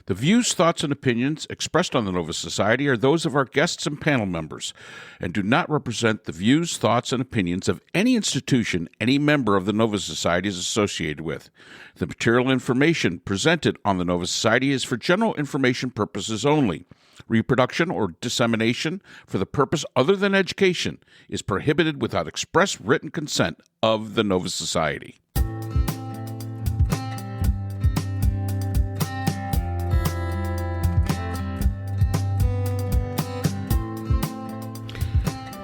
The views, thoughts, and opinions expressed on the Nova Society are those of our guests and panel members and do not represent the views, thoughts, and opinions of any institution any member of the Nova Society is associated with. The material information presented on the Nova Society is for general information purposes only. Reproduction or dissemination for the purpose other than education is prohibited without express written consent of the Nova Society.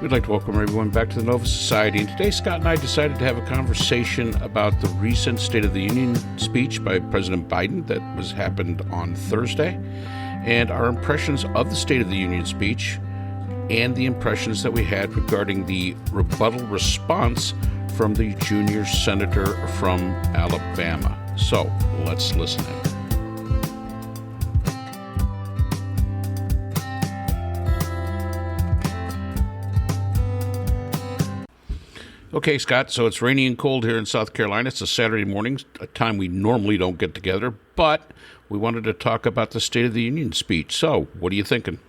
We'd like to welcome everyone back to the Nova Society. And today, Scott and I decided to have a conversation about the recent State of the Union speech by President Biden that happened on Thursday, and our impressions of the State of the Union speech and the impressions that we had regarding the rebuttal response from the junior senator from Alabama. So let's listen in. Okay, Scott, so it's rainy and cold here in South Carolina. It's a Saturday morning, a time we normally don't get together, but we wanted to talk about the State of the Union speech. So, what are you thinking?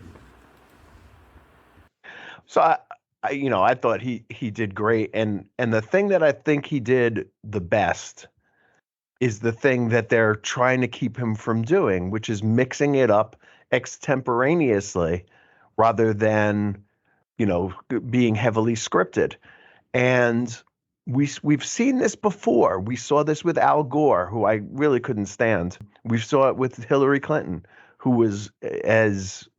So, I thought he did great, and the thing that I think he did the best is the thing that they're trying to keep him from doing, which is mixing it up extemporaneously rather than, being heavily scripted. And we've seen this before. We saw this with Al Gore, who I really couldn't stand. We saw it with Hillary Clinton, who was as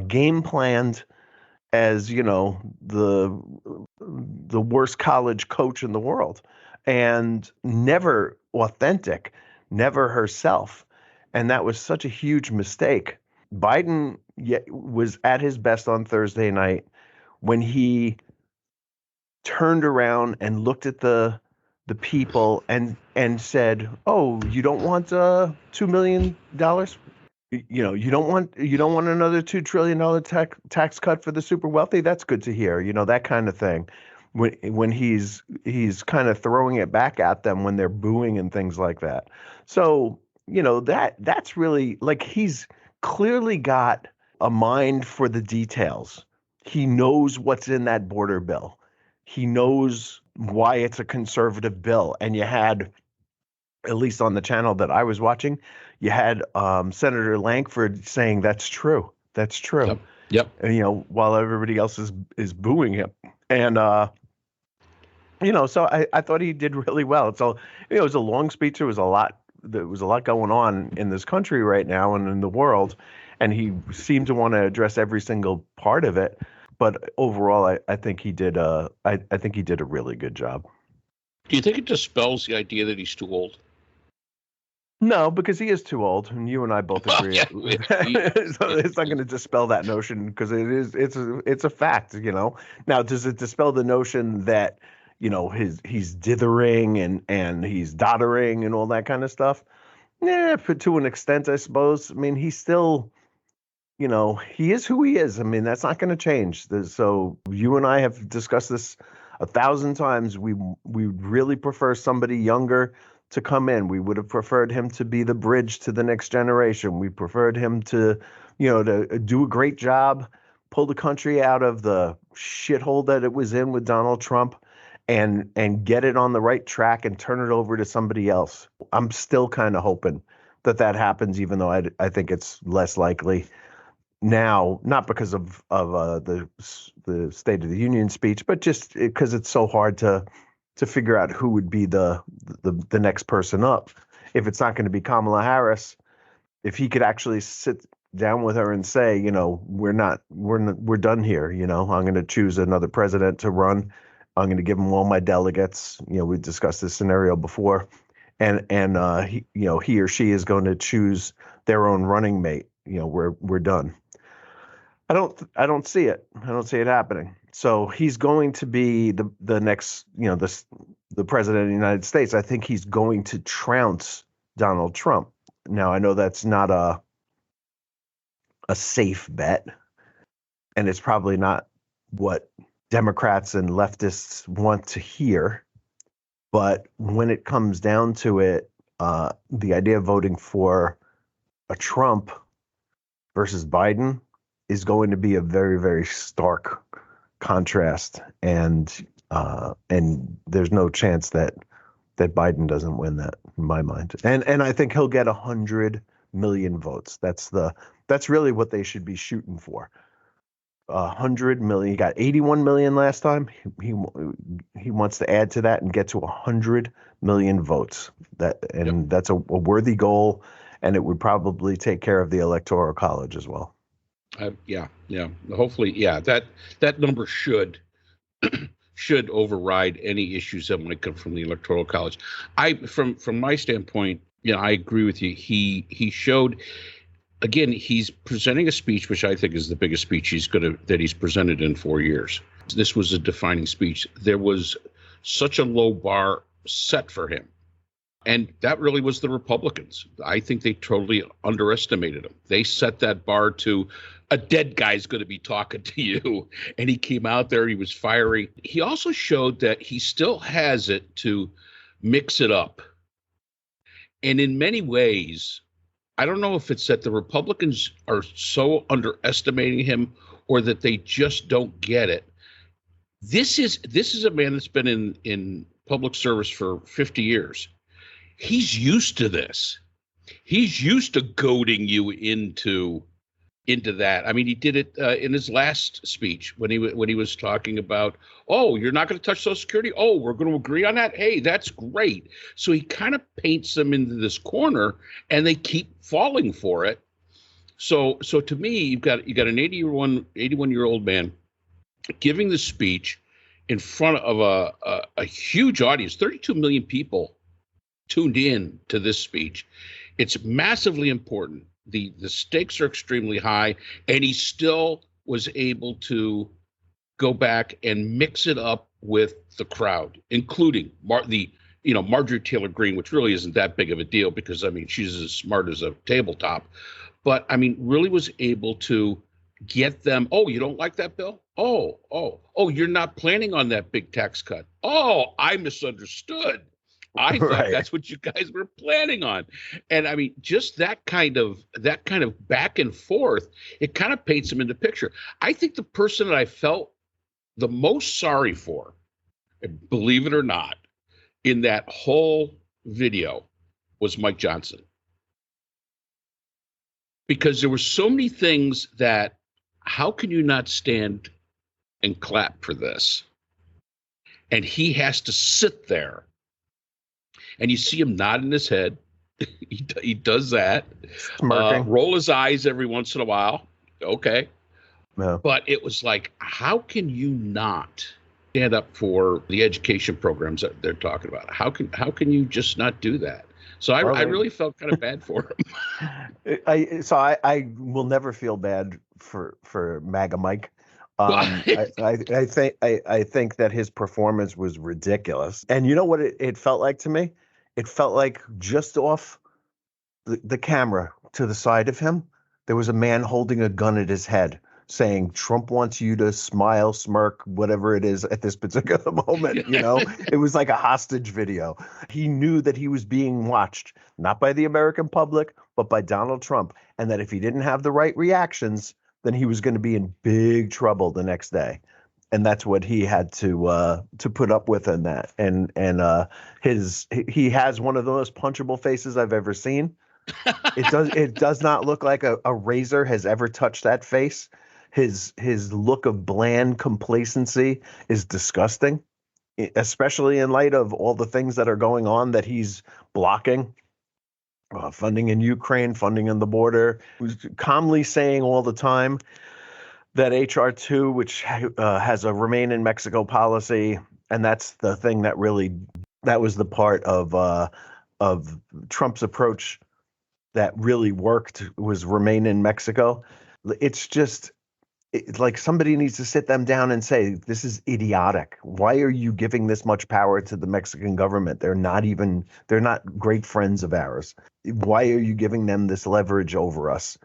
game planned as the worst college coach in the world, and never authentic, never herself. And that was such a huge mistake. Biden was at his best on Thursday night when he turned around and looked at the people and said, "Oh, you don't want $2 million? You don't want another $2 trillion tax cut for the super wealthy? That's good to hear." That kind of thing. When he's kind of throwing it back at them when they're booing and things like that. So that's really, like, he's clearly got a mind for the details. He knows what's in that border bill. He knows why it's a conservative bill. And you had, at least on the channel that I was watching, you had Senator Lankford saying that's true. That's true. Yep. And, while everybody else is booing him. And, so I thought he did really well. So, it was a long speech. There was a lot going on in this country right now and in the world. And he seemed to want to address every single part of it. But overall, I think he did a really good job. Do you think it dispels the idea that he's too old? No, because he is too old, and you and I both agree. So it's not going to dispel that notion, because it's a fact. Now, does it dispel the notion that he's dithering and he's doddering and all that kind of stuff? Yeah, to an extent, I suppose. I mean, he's still. He is who he is. I mean, that's not going to change. So you and I have discussed this 1,000 times. We really prefer somebody younger to come in. We would have preferred him to be the bridge to the next generation. We preferred him to do a great job, pull the country out of the shithole that it was in with Donald Trump, and get it on the right track and turn it over to somebody else. I'm still kind of hoping that happens, even though I think it's less likely now, not because of the State of the Union speech, but just because it's so hard to figure out who would be the next person up. If it's not going to be Kamala Harris, if he could actually sit down with her and say, we're done here. I'm going to choose another president to run. I'm going to give him all my delegates. We discussed this scenario before, and he or she is going to choose their own running mate. We're done. I don't see it. I don't see it happening. So he's going to be the next, the president of the United States. I think he's going to trounce Donald Trump. Now, I know that's not a safe bet, and it's probably not what Democrats and leftists want to hear. But when it comes down to it, the idea of voting for a Trump versus Biden is going to be a very, very stark contrast, and there's no chance that Biden doesn't win that in my mind. And I think he'll get 100 million votes. That's really what they should be shooting for. 100 million. He got 81 million last time. He wants to add to that and get to 100 million votes. That's a worthy goal, and it would probably take care of the Electoral College as well. Yeah. Hopefully, that number should override any issues that might come from the Electoral College. From my standpoint, I agree with you. He showed. Again, he's presenting a speech, which I think is the biggest speech that he's presented in 4 years. This was a defining speech. There was such a low bar set for him. And that really was the Republicans. I think they totally underestimated him. They set that bar to a dead guy's going to be talking to you. And he came out there, he was fiery. He also showed that he still has it to mix it up. And in many ways, I don't know if it's that the Republicans are so underestimating him or that they just don't get it. This is a man that's been in public service for 50 years. He's used to this. He's used to goading you into that. I mean, he did it in his last speech when he was talking about, oh, you're not going to touch Social Security. Oh, we're going to agree on that. Hey, that's great. So he kind of paints them into this corner, and they keep falling for it. So to me, you got an 81-year-old man giving the speech in front of a huge audience. 32 million people tuned in to this speech. It's massively important. The stakes are extremely high, and he still was able to go back and mix it up with the crowd, including Marjorie Taylor Greene, which really isn't that big of a deal because, I mean, she's as smart as a tabletop. But, I mean, really was able to get them, oh, you don't like that bill? Oh, you're not planning on that big tax cut. Oh, I misunderstood. I thought that's what you guys were planning on. And I mean, just that kind of back and forth, it kind of paints him into picture. I think the person that I felt the most sorry for, believe it or not, in that whole video was Mike Johnson. Because there were so many things that, how can you not stand and clap for this? And he has to sit there. And you see him nodding his head. He does that. Roll his eyes every once in a while. Okay. Yeah. But it was like, how can you not stand up for the education programs that they're talking about? How can you just not do that? So I really felt kind of bad for him. I will never feel bad for MAGA Mike. I think that his performance was ridiculous. And you know what it felt like to me? It felt like just off the camera to the side of him, there was a man holding a gun at his head saying, Trump wants you to smile, smirk, whatever it is at this particular moment. You know, it was like a hostage video. He knew that he was being watched, not by the American public, but by Donald Trump. And that if he didn't have the right reactions, then he was going to be in big trouble the next day. And that's what he had to put up with in that. And he has one of the most punchable faces I've ever seen. It does not look like a razor has ever touched that face. His look of bland complacency is disgusting, especially in light of all the things that are going on that he's blocking. Funding in Ukraine, funding on the border. He was calmly saying all the time that HR 2, which has a remain in Mexico policy, and that's the thing that was the part of Trump's approach that really worked, was remain in Mexico. It's like somebody needs to sit them down and say, this is idiotic. Why are you giving this much power to the Mexican government? They're not great friends of ours. Why are you giving them this leverage over us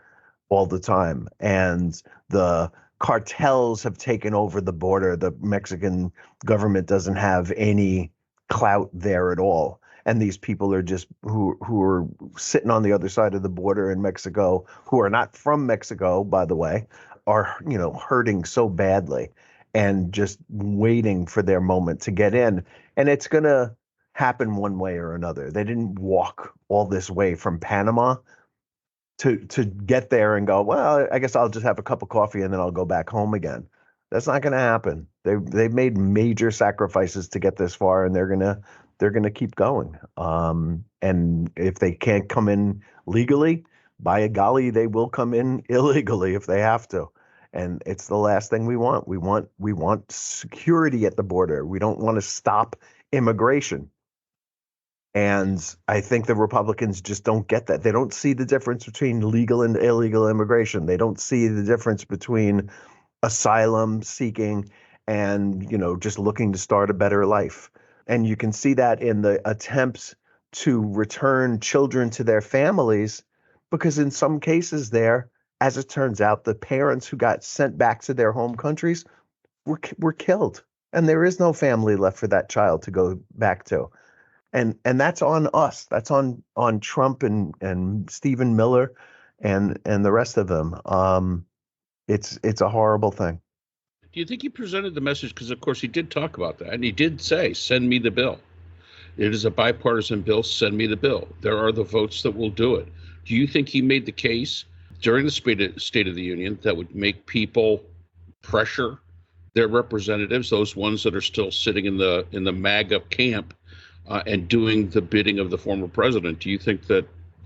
all the time? And the cartels have taken over the border. The Mexican government doesn't have any clout there at all. and these people are just who are sitting on the other side of the border in Mexico, who are not from Mexico, by the way, are hurting so badly and just waiting for their moment to get in. And it's gonna happen one way or another. They didn't walk all this way from Panama to get there and go, well, I guess I'll just have a cup of coffee and then I'll go back home again. That's not going to happen. They've made major sacrifices to get this far, and they're gonna keep going. And if they can't come in legally, by golly, they will come in illegally if they have to. And it's the last thing we want. We want security at the border. We don't want to stop immigration. And I think the Republicans just don't get that. They don't see the difference between legal and illegal immigration. They don't see the difference between asylum seeking and, just looking to start a better life. And you can see that in the attempts to return children to their families, because in some cases there, as it turns out, the parents who got sent back to their home countries were killed. And there is no family left for that child to go back to. And that's on us. That's on Trump and Stephen Miller and the rest of them. It's a horrible thing. Do you think he presented the message? Because, of course, he did talk about that. And he did say, send me the bill. It is a bipartisan bill. Send me the bill. There are the votes that will do it. Do you think he made the case during the State of the Union that would make people pressure their representatives, those ones that are still sitting in the MAGA camp, and doing the bidding of the former president? Do you think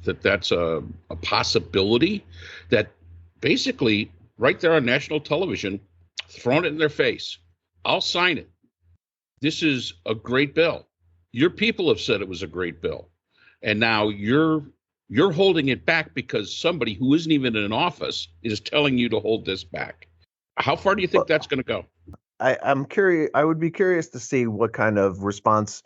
that's a possibility, that basically right there on national television, throwing it in their face, I'll sign it. This is a great bill. Your people have said it was a great bill. And now you're holding it back because somebody who isn't even in office is telling you to hold this back. How far do you think that's going to go? I'm curious. I would be curious to see what kind of response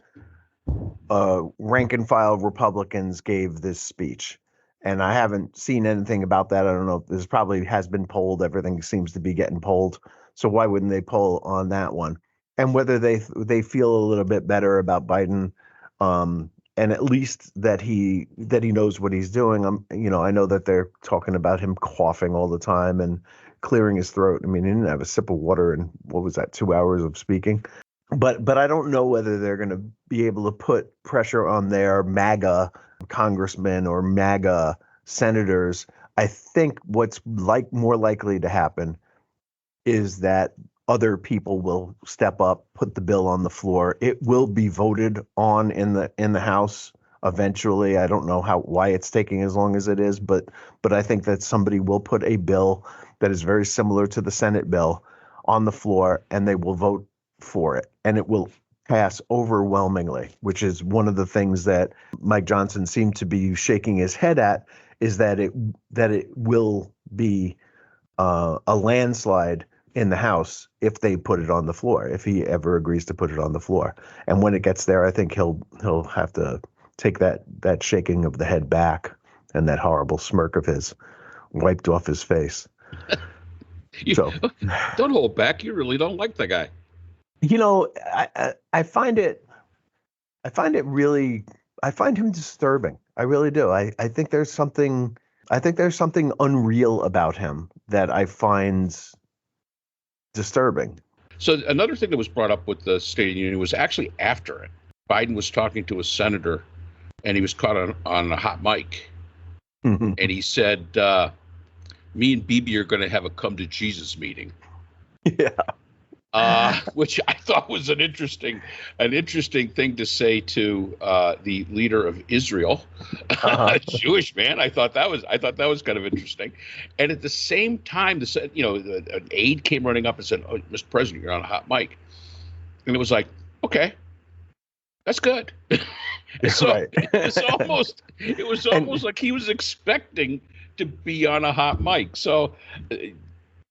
rank and file Republicans gave this speech. And I haven't seen anything about that. I don't know if this probably has been polled. Everything seems to be getting polled. So why wouldn't they poll on that one? And whether they feel a little bit better about Biden, and at least that he knows what he's doing. I know that they're talking about him coughing all the time and clearing his throat. I mean, he didn't have a sip of water in, what was that, 2 hours of speaking? But I don't know whether they're going to be able to put pressure on their MAGA congressmen or MAGA senators. I think what's more likely to happen is that other people will step up, put the bill on the floor. It will be voted on in the House eventually. I don't know why it's taking as long as it is, but I think that somebody will put a bill that is very similar to the Senate bill on the floor, and they will vote for it, and it will pass overwhelmingly, which is one of the things that Mike Johnson seemed to be shaking his head at, is that it will be a landslide in the House if they put it on the floor, if he ever agrees to put it on the floor. And when it gets there, I think he'll have to take that shaking of the head back and that horrible smirk of his wiped off his face. Don't hold back. You really don't like the guy. I find him disturbing. I really do. I think there's something unreal about him that I find disturbing. So another thing that was brought up with the State of the Union was actually after it. Biden was talking to a senator, and he was caught on a hot mic. And he said, me and Bibi are going to have a come to Jesus meeting. Yeah. Which I thought was an interesting thing to say to the leader of Israel, a Jewish man. I thought that was kind of interesting. And at the same time, an aide came running up and said, "Oh, Mr. President, you're on a hot mic," and it was like, okay, that's good. So right. it was almost like he was expecting to be on a hot mic. So.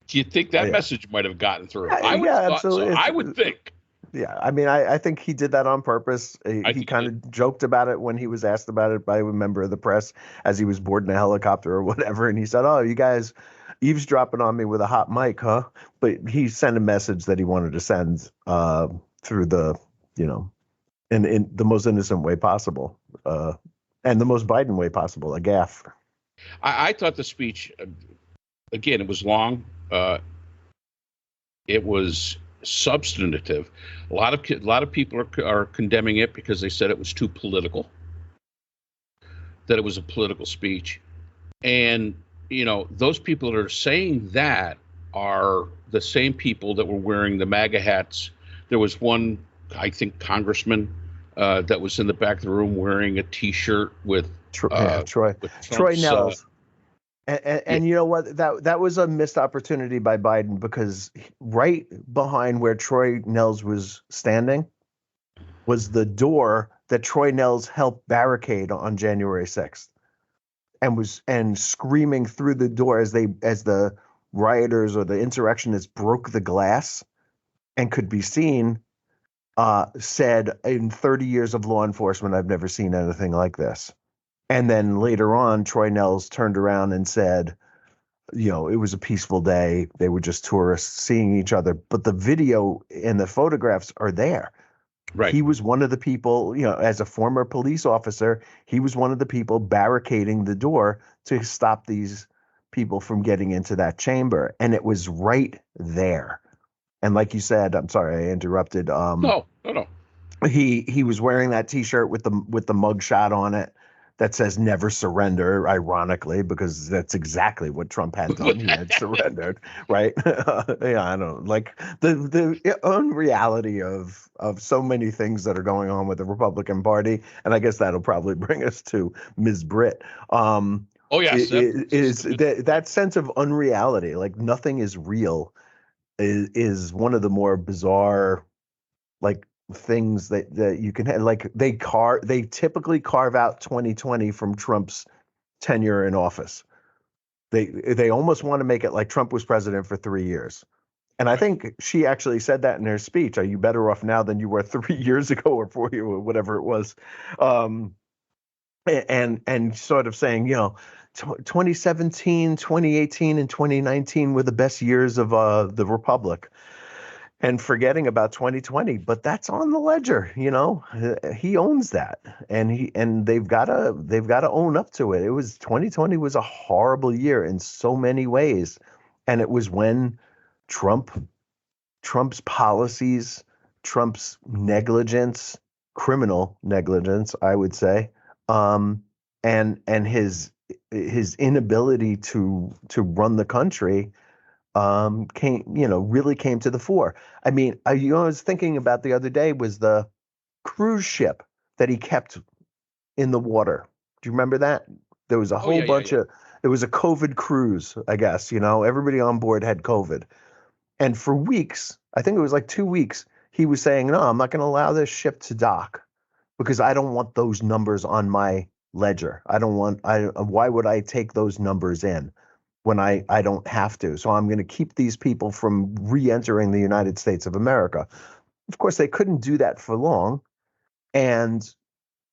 Do you think that message might have gotten through? Absolutely. I would think. Yeah, I mean, I think he did that on purpose. He kind of joked about it when he was asked about it by a member of the press as he was boarding a helicopter or whatever. And he said, "Oh, you guys eavesdropping on me with a hot mic, huh?" But he sent a message that he wanted to send through the, in the most innocent way possible, and the most Biden way possible, a gaffe. I thought the speech, again, it was long. It was substantive. A lot of people are condemning it because they said it was too political, that it was a political speech. And, those people that are saying that are the same people that were wearing the MAGA hats. There was one, I think, congressman that was in the back of the room wearing a T-shirt with Troy Nels. And you know what? That was a missed opportunity by Biden, because right behind where Troy Nels was standing was the door that Troy Nels helped barricade on January 6th, and screaming through the door as the rioters or the insurrectionists broke the glass and could be seen, said, "In 30 years of law enforcement, I've never seen anything like this." And then later on, Troy Nels turned around and said, it was a peaceful day. They were just tourists seeing each other. But the video and the photographs are there. Right. He was one of the people, as a former police officer, he was one of the people barricading the door to stop these people from getting into that chamber. And it was right there. And like you said, I'm sorry, I interrupted. No. He was wearing that T-shirt with the mugshot on it that says "Never Surrender," ironically, because that's exactly what Trump had done. He had surrendered, right? I don't like the unreality of so many things that are going on with the Republican Party, and I guess that'll probably bring us to Ms. Britt. Oh yes, is that sense of unreality, like nothing is real, is one of the more bizarre, like, things that you can have. Like they typically carve out 2020 from Trump's tenure in office. They almost want to make it like Trump was president for 3 years. And I think she actually said that in her speech. Are you better off now than you were 3 years ago or 4 years, or whatever it was? And sort of saying, 2017, 2018, and 2019 were the best years of the Republic. And forgetting about 2020, but that's on the ledger. He owns that, and they've got to own up to it. 2020 was a horrible year in so many ways, and it was when Trump's policies, Trump's negligence, criminal negligence, I would say, and his inability to run the country really came to the fore. I mean, I was thinking about the other day was the cruise ship that he kept in the water. Do you remember that? There was a whole bunch of, it was a COVID cruise, I guess, everybody on board had COVID. And for weeks, I think it was like 2 weeks, he was saying, no, I'm not going to allow this ship to dock because I don't want those numbers on my ledger. Why would I take those numbers in when I don't have to? So I'm going to keep these people from re-entering the United States of America. Of course, they couldn't do that for long. And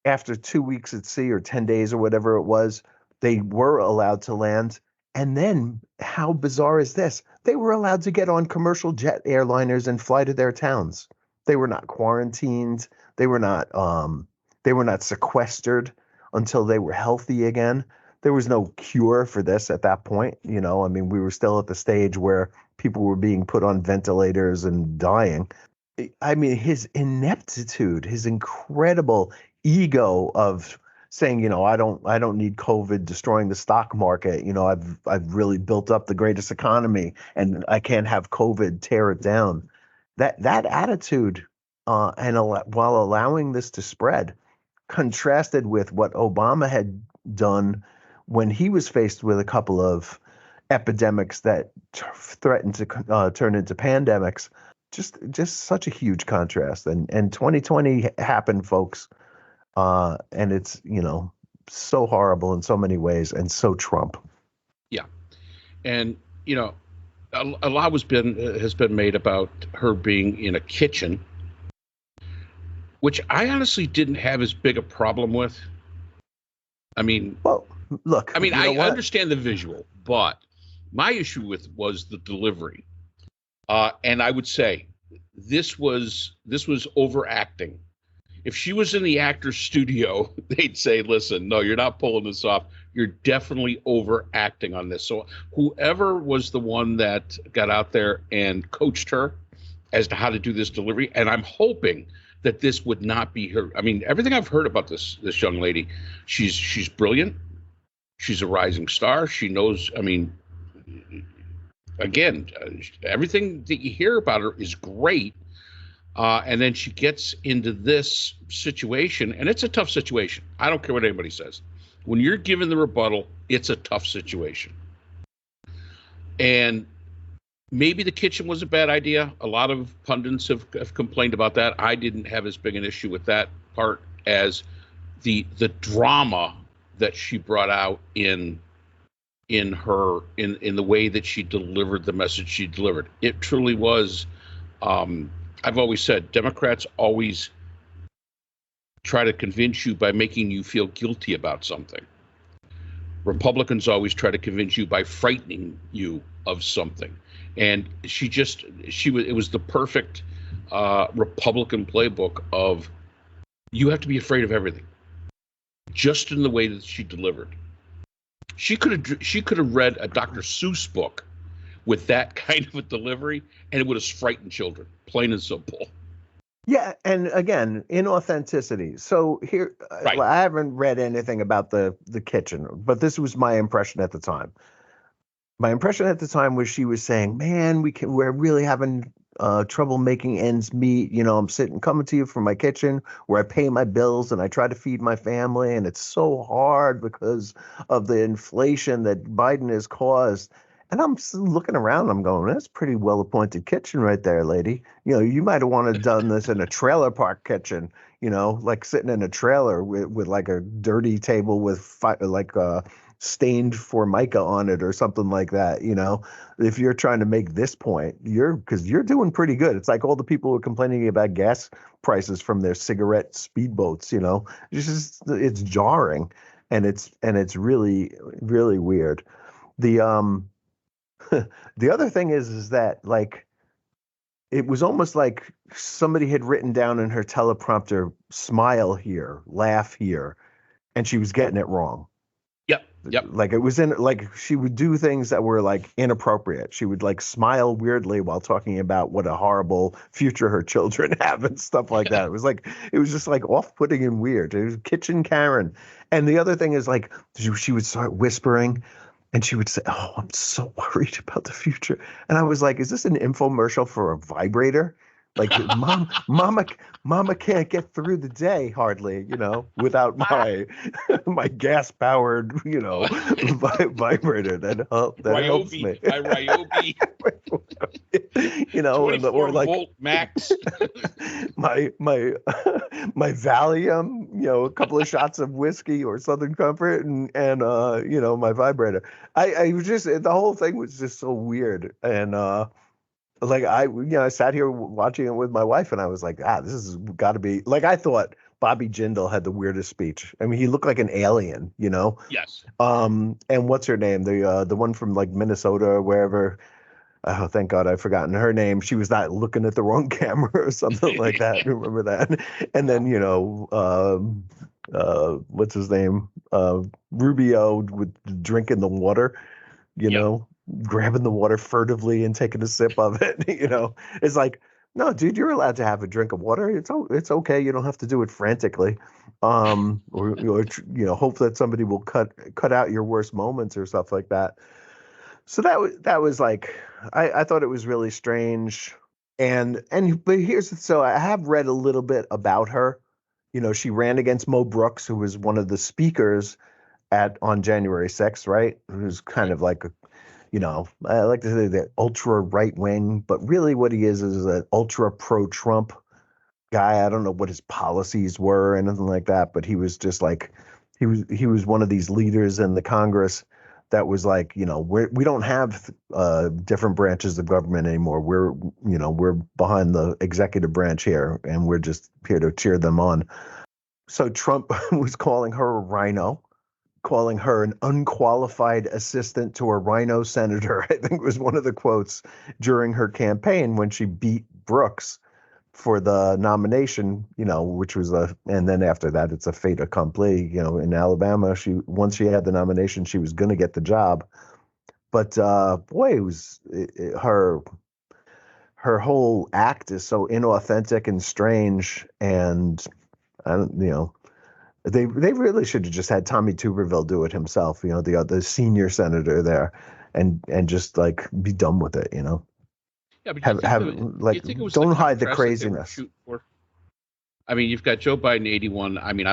after 2 weeks at sea or 10 days or whatever it was, they were allowed to land. And then how bizarre is this? They were allowed to get on commercial jet airliners and fly to their towns. They were not quarantined. They were not sequestered until they were healthy again. There was no cure for this at that point. We were still at the stage where people were being put on ventilators and dying. I mean, his ineptitude, his incredible ego of saying, I don't need COVID destroying the stock market. I've really built up the greatest economy and I can't have COVID tear it down. That attitude, while allowing this to spread, contrasted with what Obama had done when he was faced with a couple of epidemics that threatened to turn into pandemics. Just such a huge contrast. And 2020 happened, folks. And it's, so horrible in so many ways and so Trump. Yeah. And, a lot has been made about her being in a kitchen, which I honestly didn't have as big a problem with. I mean, well, look, I understand the visual, but my issue was the delivery. And I would say this was overacting. If she was in the actor's studio, they'd say, listen, no, you're not pulling this off. You're definitely overacting on this. So whoever was the one that got out there and coached her as to how to do this delivery, and I'm hoping that this would not be her. I mean, everything I've heard about this young lady, she's brilliant. She's a rising star. She knows, I mean, again, everything that you hear about her is great. And then she gets into this situation, and it's a tough situation. I don't care what anybody says. When you're given the rebuttal, it's a tough situation. And maybe the kitchen was a bad idea. A lot of pundits have complained about that. I didn't have as big an issue with that part as the drama that she brought out in the way that she delivered the message she delivered. It truly was. I've always said Democrats always try to convince you by making you feel guilty about something. Republicans always try to convince you by frightening you of something. And it was the perfect Republican playbook of you have to be afraid of everything, just in the way that she delivered. She could have read a Dr. Seuss book with that kind of a delivery, and it would have frightened children, plain and simple. Yeah, and again, inauthenticity. So here, Right. I haven't read anything about the kitchen, but this was my impression at the time. My impression at the time was she was saying, "Man, we're really having trouble making ends meet. You know, I'm coming to you from my kitchen where I pay my bills and I try to feed my family, and it's so hard because of the inflation that Biden has caused." And I'm looking around, I'm going, "That's a pretty well-appointed kitchen right there, lady. You know, you might have wanted to done this in a trailer park kitchen, you know, like sitting in a trailer with like a dirty table with stained Formica on it or something like that, you know. If you're trying to make this point, because you're doing pretty good. It's like all the people who are complaining about gas prices from their cigarette speedboats, you know. It's jarring, and it's really, really weird. The the other thing is that, like, it was almost like somebody had written down in her teleprompter, smile here, laugh here, and she was getting it wrong. Yep. Like, it was like she would do things that were like inappropriate. She would like smile weirdly while talking about what a horrible future her children have and stuff like that. It was just like off-putting and weird. It was kitchen Karen. And the other thing is, like, she would start whispering. And she would say, "Oh, I'm so worried about the future." And I was like, "Is this an infomercial for a vibrator? Like, mama can't get through the day hardly, you know, without my gas powered, you know, vibrator that helps me." My Ryobi, You know, 24 or like volt max. my Valium, you know, a couple of shots of whiskey or Southern Comfort, and you know, my vibrator. I was just, the whole thing was just so weird, and like, I sat here watching it with my wife, and I was like, this has got to be, like, I thought Bobby Jindal had the weirdest speech. I mean, he looked like an alien, you know. Yes. And what's her name? The one from like Minnesota or wherever. Oh, thank God I've forgotten her name. She was not looking at the wrong camera or something like that. Remember that? And then, you know, what's his name? Rubio with drinking the water, you Yep. know, grabbing the water furtively and taking a sip of it. You know, it's like, no, dude, you're allowed to have a drink of water. It's okay. You don't have to do it frantically. Or you know, hope that somebody will cut out your worst moments or stuff like that. So that was like, I thought it was really strange. But so I have read a little bit about her. You know, she ran against Mo Brooks, who was one of the speakers on January 6th, right? Who's kind of like, you know, I like to say the ultra right wing, but really what he is an ultra pro Trump guy. I don't know what his policies were or anything like that, but he was just like, he was one of these leaders in the Congress that was like, you know, we don't have different branches of government anymore. We're behind the executive branch here, and we're just here to cheer them on. So Trump was calling her a rhino, calling her an unqualified assistant to a rhino senator. I think was one of the quotes during her campaign when she beat Brooks for the nomination, which was and then after that, it's a fait accompli. In Alabama, once she had the nomination, she was going to get the job. But boy, her whole act is so inauthentic and strange, and I don't, they really should have just had Tommy Tuberville do it himself. The senior senator there, and just like be done with it. Yeah, but you think it was don't the hide the contrast that they were craziness. shooting for? I mean, you've got Joe Biden, 81. I mean,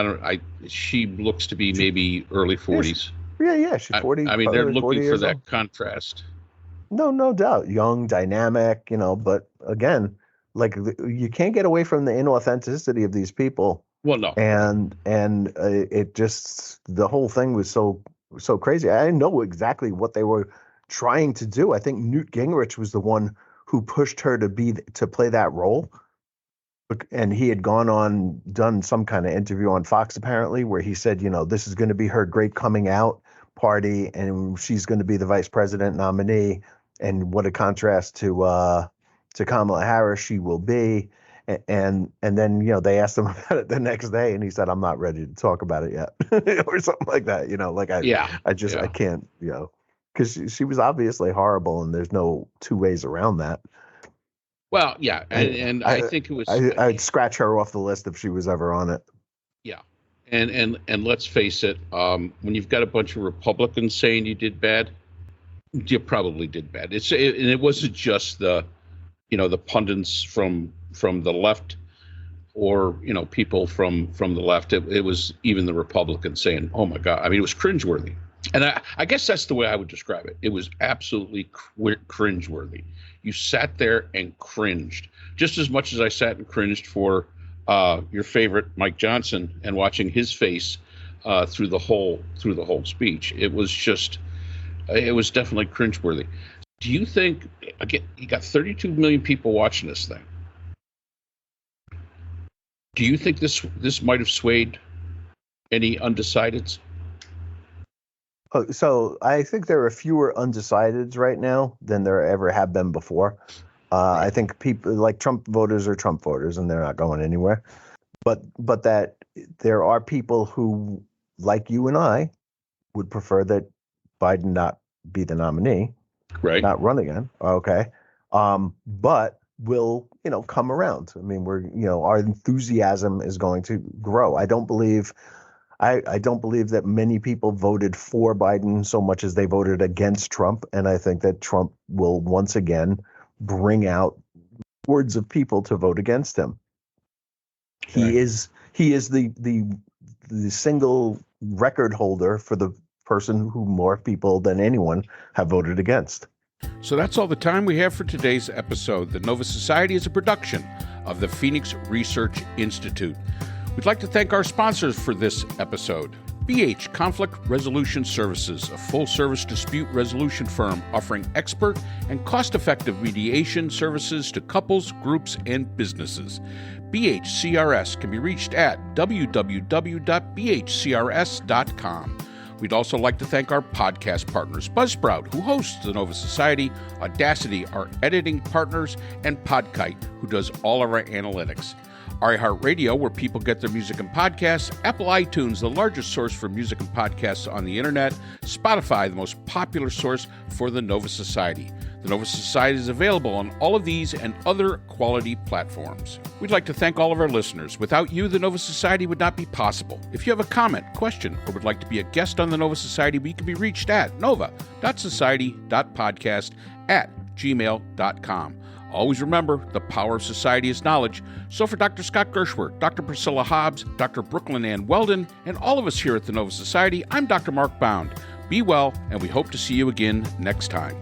she looks to be maybe early 40s. Yeah, she's 40. I mean, they're looking for that old. Contrast. No doubt. Young, dynamic, but again, like you can't get away from the inauthenticity of these people. Well, no. And it just, the whole thing was so crazy. I didn't know exactly what they were trying to do. I think Newt Gingrich was the one who pushed her to play that role. And he had done some kind of interview on Fox apparently, where he said, this is going to be her great coming out party, and she's going to be the vice president nominee. And what a contrast to Kamala Harris she will be. And then, they asked him about it the next day, and he said, I'm not ready to talk about it yet, or something like that. I can't, because she was obviously horrible, and there's no two ways around that. Well, yeah, and I think it was. I'd scratch her off the list if she was ever on it. Yeah, and let's face it, when you've got a bunch of Republicans saying you did bad, you probably did bad. And it wasn't just the pundits from the left, or people from the left. It was even the Republicans saying, "Oh my God!" I mean, it was cringeworthy. And I guess that's the way I would describe it. It was absolutely cringeworthy. You sat there and cringed just as much as I sat and cringed for your favorite Mike Johnson and watching his face through the whole speech. It was definitely cringeworthy. Do you think, again, you got 32 million people watching this thing? Do you think this might have swayed any undecideds? So I think there are fewer undecideds right now than there ever have been before. I think people like Trump voters are Trump voters, and they're not going anywhere. But that there are people who, like you and I, would prefer that Biden not be the nominee, right? Not run again. Okay, but will come around. I mean, our enthusiasm is going to grow. I don't believe that many people voted for Biden so much as they voted against Trump. And I think that Trump will once again bring out hordes of people to vote against him. Right. He is the single record holder for the person who more people than anyone have voted against. So that's all the time we have for today's episode. The Nova Society is a production of the Phoenix Research Institute. We'd like to thank our sponsors for this episode. BH Conflict Resolution Services, a full-service dispute resolution firm offering expert and cost-effective mediation services to couples, groups, and businesses. BHCRS can be reached at www.bhcrs.com. We'd also like to thank our podcast partners, Buzzsprout, who hosts the Nova Society, Audacity, our editing partners, and Podkite, who does all of our analytics. iHeartRadio, where people get their music and podcasts, Apple iTunes, the largest source for music and podcasts on the internet, Spotify, the most popular source for the Nova Society. The Nova Society is available on all of these and other quality platforms. We'd like to thank all of our listeners. Without you, the Nova Society would not be possible. If you have a comment, question, or would like to be a guest on the Nova Society, we can be reached at nova.society.podcast@gmail.com. Always remember, the power of society is knowledge. So for Dr. Scott Gershworth, Dr. Priscilla Hobbs, Dr. Brooklyn Ann Weldon, and all of us here at the Nova Society, I'm Dr. Mark Bound. Be well, and we hope to see you again next time.